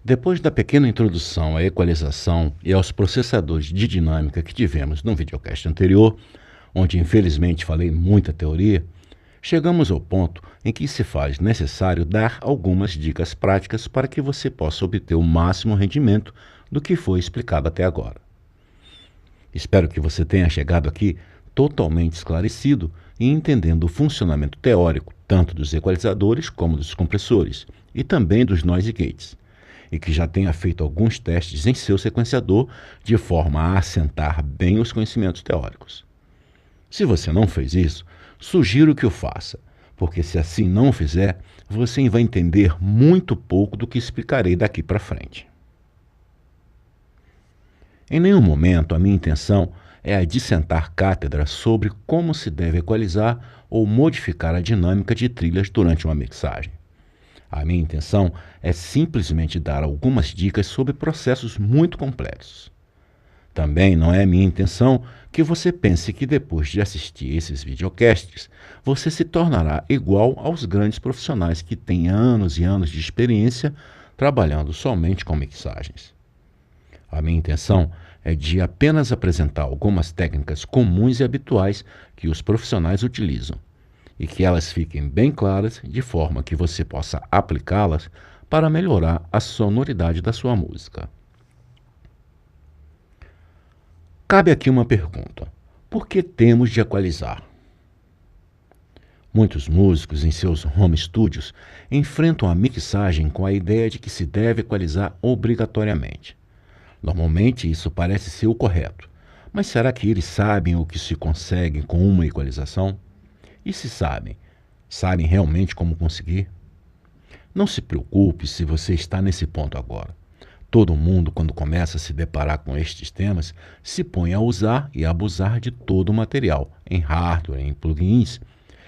Depois da pequena introdução à equalização e aos processadores de dinâmica que tivemos no videocast anterior, onde infelizmente falei muita teoria, chegamos ao ponto em que se faz necessário dar algumas dicas práticas para que você possa obter o máximo rendimento do que foi explicado até agora. Espero que você tenha chegado aqui totalmente esclarecido e entendendo o funcionamento teórico tanto dos equalizadores como dos compressores e também dos noise gates, e que já tenha feito alguns testes em seu sequenciador de forma a assentar bem os conhecimentos teóricos. Se você não fez isso, sugiro que o faça, porque se assim não o fizer, você vai entender muito pouco do que explicarei daqui para frente. Em nenhum momento a minha intenção é a de sentar cátedra sobre como se deve equalizar ou modificar a dinâmica de trilhas durante uma mixagem. A minha intenção é simplesmente dar algumas dicas sobre processos muito complexos. Também não é minha intenção que você pense que depois de assistir esses videocasts, você se tornará igual aos grandes profissionais que têm anos e anos de experiência trabalhando somente com mixagens. A minha intenção é de apenas apresentar algumas técnicas comuns e habituais que os profissionais utilizam, e que elas fiquem bem claras de forma que você possa aplicá-las para melhorar a sonoridade da sua música. Cabe aqui uma pergunta: por que temos de equalizar? Muitos músicos em seus home studios enfrentam a mixagem com a ideia de que se deve equalizar obrigatoriamente. Normalmente isso parece ser o correto, mas será que eles sabem o que se consegue com uma equalização? E se sabem, sabem realmente como conseguir? Não se preocupe se você está nesse ponto agora. Todo mundo, quando começa a se deparar com estes temas, se põe a usar e abusar de todo o material, em hardware, em plugins,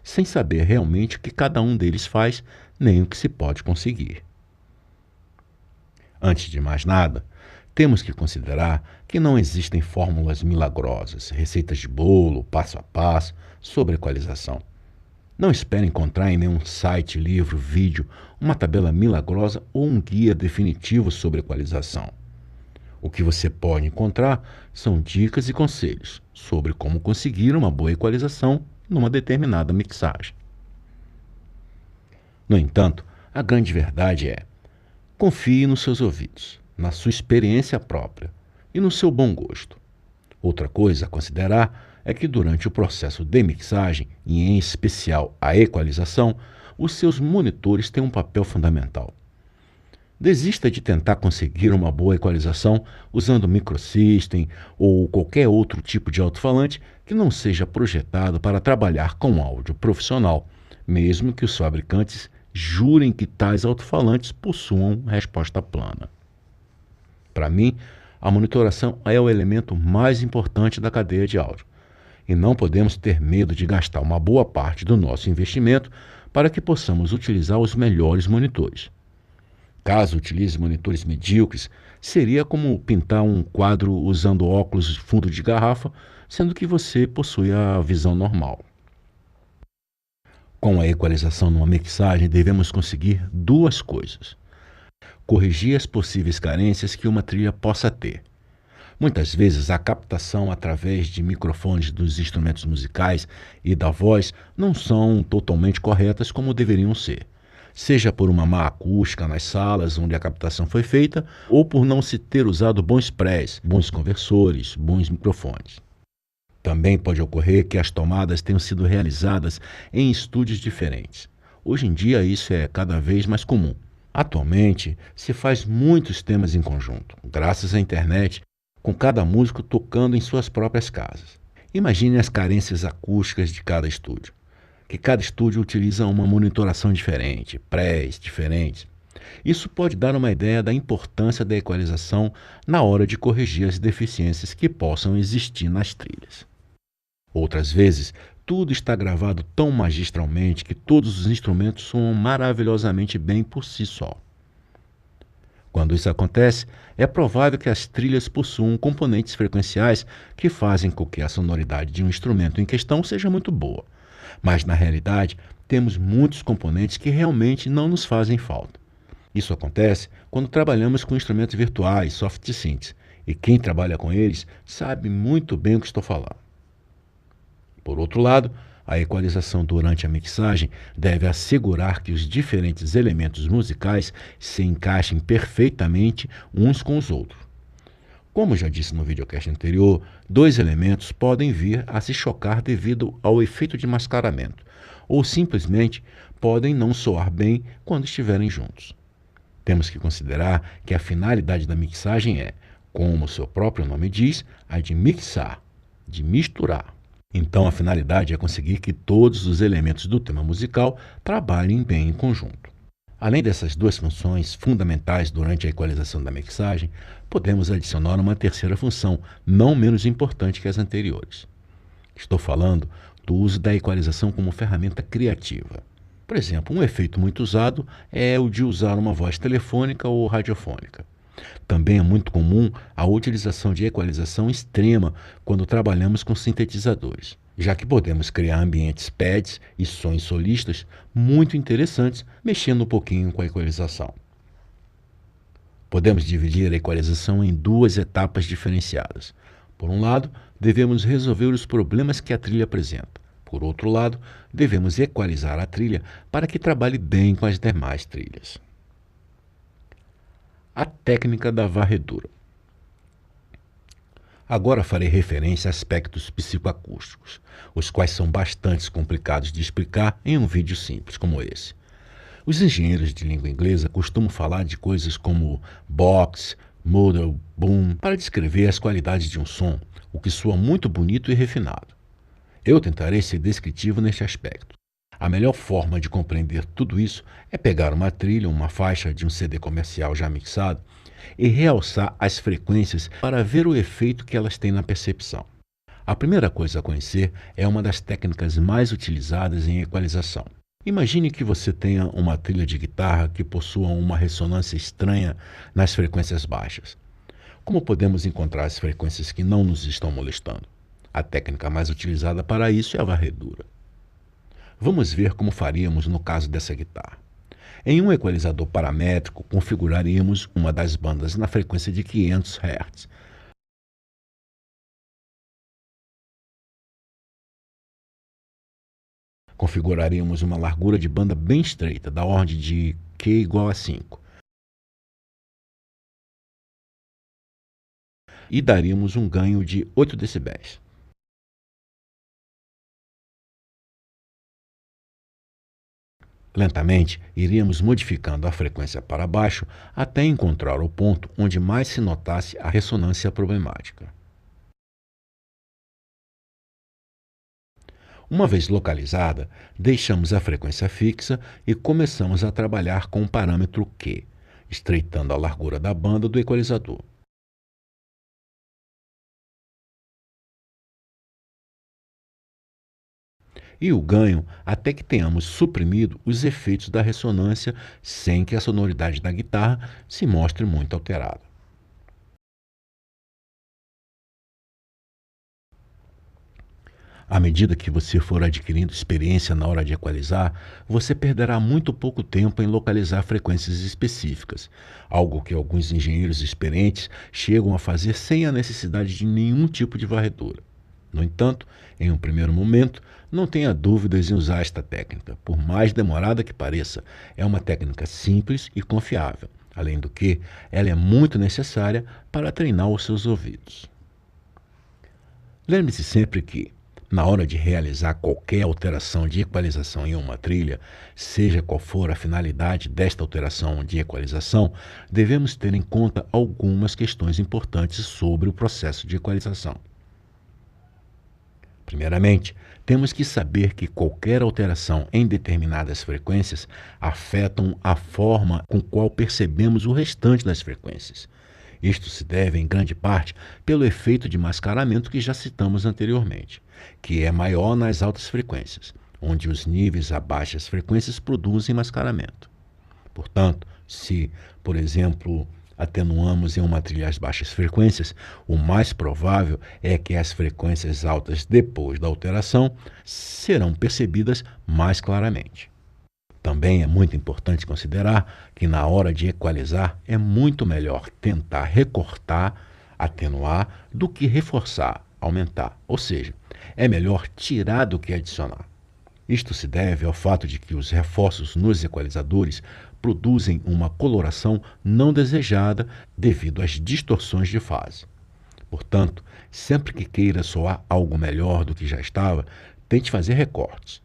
sem saber realmente o que cada um deles faz, nem o que se pode conseguir. Antes de mais nada, temos que considerar que não existem fórmulas milagrosas, receitas de bolo, passo a passo, sobre equalização. Não espere encontrar em nenhum site, livro, vídeo, uma tabela milagrosa ou um guia definitivo sobre equalização. O que você pode encontrar são dicas e conselhos sobre como conseguir uma boa equalização numa determinada mixagem. No entanto, a grande verdade é: confie nos seus ouvidos, na sua experiência própria e no seu bom gosto. Outra coisa a considerar é que durante o processo de mixagem, e em especial a equalização, os seus monitores têm um papel fundamental. Desista de tentar conseguir uma boa equalização usando microsystem ou qualquer outro tipo de alto-falante que não seja projetado para trabalhar com áudio profissional, mesmo que os fabricantes jurem que tais alto-falantes possuam resposta plana. Para mim, a monitoração é o elemento mais importante da cadeia de áudio, e não podemos ter medo de gastar uma boa parte do nosso investimento para que possamos utilizar os melhores monitores. Caso utilize monitores medíocres, seria como pintar um quadro usando óculos fundo de garrafa, sendo que você possui a visão normal. Com a equalização numa mixagem, devemos conseguir duas coisas: corrigir as possíveis carências que uma trilha possa ter. Muitas vezes a captação através de microfones dos instrumentos musicais e da voz não são totalmente corretas como deveriam ser, seja por uma má acústica nas salas onde a captação foi feita ou por não se ter usado bons prés, bons conversores, bons microfones. Também pode ocorrer que as tomadas tenham sido realizadas em estúdios diferentes. Hoje em dia isso é cada vez mais comum. Atualmente se faz muitos temas em conjunto, graças à internet, com cada músico tocando em suas próprias casas. Imagine as carências acústicas de cada estúdio, que cada estúdio utiliza uma monitoração diferente, prés diferentes. Isso pode dar uma ideia da importância da equalização na hora de corrigir as deficiências que possam existir nas trilhas. Outras vezes, tudo está gravado tão magistralmente que todos os instrumentos soam maravilhosamente bem por si só. Quando isso acontece, é provável que as trilhas possuam componentes frequenciais que fazem com que a sonoridade de um instrumento em questão seja muito boa. Mas, na realidade, temos muitos componentes que realmente não nos fazem falta. Isso acontece quando trabalhamos com instrumentos virtuais, soft synths, e quem trabalha com eles sabe muito bem o que estou falando. Por outro lado, a equalização durante a mixagem deve assegurar que os diferentes elementos musicais se encaixem perfeitamente uns com os outros. Como já disse no videocast anterior, dois elementos podem vir a se chocar devido ao efeito de mascaramento, ou simplesmente podem não soar bem quando estiverem juntos. Temos que considerar que a finalidade da mixagem é, como seu próprio nome diz, a de mixar, de misturar. Então a finalidade é conseguir que todos os elementos do tema musical trabalhem bem em conjunto. Além dessas duas funções fundamentais durante a equalização da mixagem, podemos adicionar uma terceira função, não menos importante que as anteriores. Estou falando do uso da equalização como ferramenta criativa. Por exemplo, um efeito muito usado é o de usar uma voz telefônica ou radiofônica. Também é muito comum a utilização de equalização extrema quando trabalhamos com sintetizadores, já que podemos criar ambientes pads e sons solistas muito interessantes mexendo um pouquinho com a equalização. Podemos dividir a equalização em duas etapas diferenciadas. Por um lado, devemos resolver os problemas que a trilha apresenta. Por outro lado, devemos equalizar a trilha para que trabalhe bem com as demais trilhas. A técnica da varredura. Agora farei referência a aspectos psicoacústicos, os quais são bastante complicados de explicar em um vídeo simples como esse. Os engenheiros de língua inglesa costumam falar de coisas como box, modal, boom, para descrever as qualidades de um som, o que soa muito bonito e refinado. Eu tentarei ser descritivo neste aspecto. A melhor forma de compreender tudo isso é pegar uma trilha, uma faixa de um CD comercial já mixado e realçar as frequências para ver o efeito que elas têm na percepção. A primeira coisa a conhecer é uma das técnicas mais utilizadas em equalização. Imagine que você tenha uma trilha de guitarra que possua uma ressonância estranha nas frequências baixas. Como podemos encontrar as frequências que não nos estão molestando? A técnica mais utilizada para isso é a varredura. Vamos ver como faríamos no caso dessa guitarra. Em um equalizador paramétrico, configuraríamos uma das bandas na frequência de 500 Hz. Configuraríamos uma largura de banda bem estreita, da ordem de Q igual a 5. E daríamos um ganho de 8 decibéis. Lentamente, iríamos modificando a frequência para baixo até encontrar o ponto onde mais se notasse a ressonância problemática. Uma vez localizada, deixamos a frequência fixa e começamos a trabalhar com o parâmetro Q, estreitando a largura da banda do equalizador. E o ganho até que tenhamos suprimido os efeitos da ressonância sem que a sonoridade da guitarra se mostre muito alterada. À medida que você for adquirindo experiência na hora de equalizar, você perderá muito pouco tempo em localizar frequências específicas, algo que alguns engenheiros experientes chegam a fazer sem a necessidade de nenhum tipo de varredura. No entanto, em um primeiro momento, não tenha dúvidas em usar esta técnica. Por mais demorada que pareça, é uma técnica simples e confiável. Além do que, ela é muito necessária para treinar os seus ouvidos. Lembre-se sempre que, na hora de realizar qualquer alteração de equalização em uma trilha, seja qual for a finalidade desta alteração de equalização, devemos ter em conta algumas questões importantes sobre o processo de equalização. Primeiramente, temos que saber que qualquer alteração em determinadas frequências afetam a forma com qual percebemos o restante das frequências. Isto se deve, em grande parte, pelo efeito de mascaramento que já citamos anteriormente, que é maior nas altas frequências, onde os níveis a baixas frequências produzem mascaramento. Portanto, se, por exemplo, atenuamos em uma trilha as baixas frequências, o mais provável é que as frequências altas depois da alteração serão percebidas mais claramente. Também é muito importante considerar que na hora de equalizar é muito melhor tentar recortar, atenuar, do que reforçar, aumentar. Ou seja, é melhor tirar do que adicionar. Isto se deve ao fato de que os reforços nos equalizadores produzem uma coloração não desejada devido às distorções de fase. Portanto, sempre que queira soar algo melhor do que já estava, tente fazer recortes.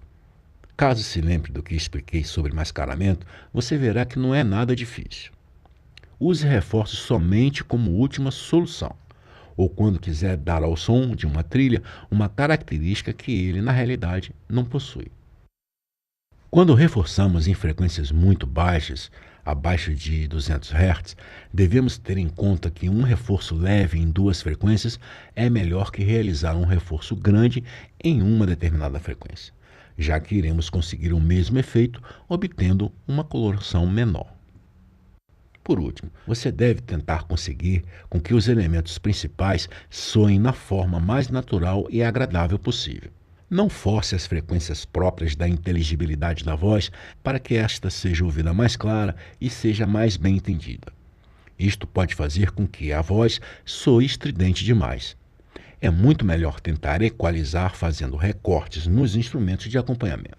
Caso se lembre do que expliquei sobre mascaramento, você verá que não é nada difícil. Use reforços somente como última solução, ou quando quiser dar ao som de uma trilha uma característica que ele, na realidade, não possui. Quando reforçamos em frequências muito baixas, abaixo de 200 Hz, devemos ter em conta que um reforço leve em duas frequências é melhor que realizar um reforço grande em uma determinada frequência, já que iremos conseguir o mesmo efeito obtendo uma coloração menor. Por último, você deve tentar conseguir com que os elementos principais soem na forma mais natural e agradável possível. Não force as frequências próprias da inteligibilidade da voz para que esta seja ouvida mais clara e seja mais bem entendida. Isto pode fazer com que a voz soe estridente demais. É muito melhor tentar equalizar fazendo recortes nos instrumentos de acompanhamento.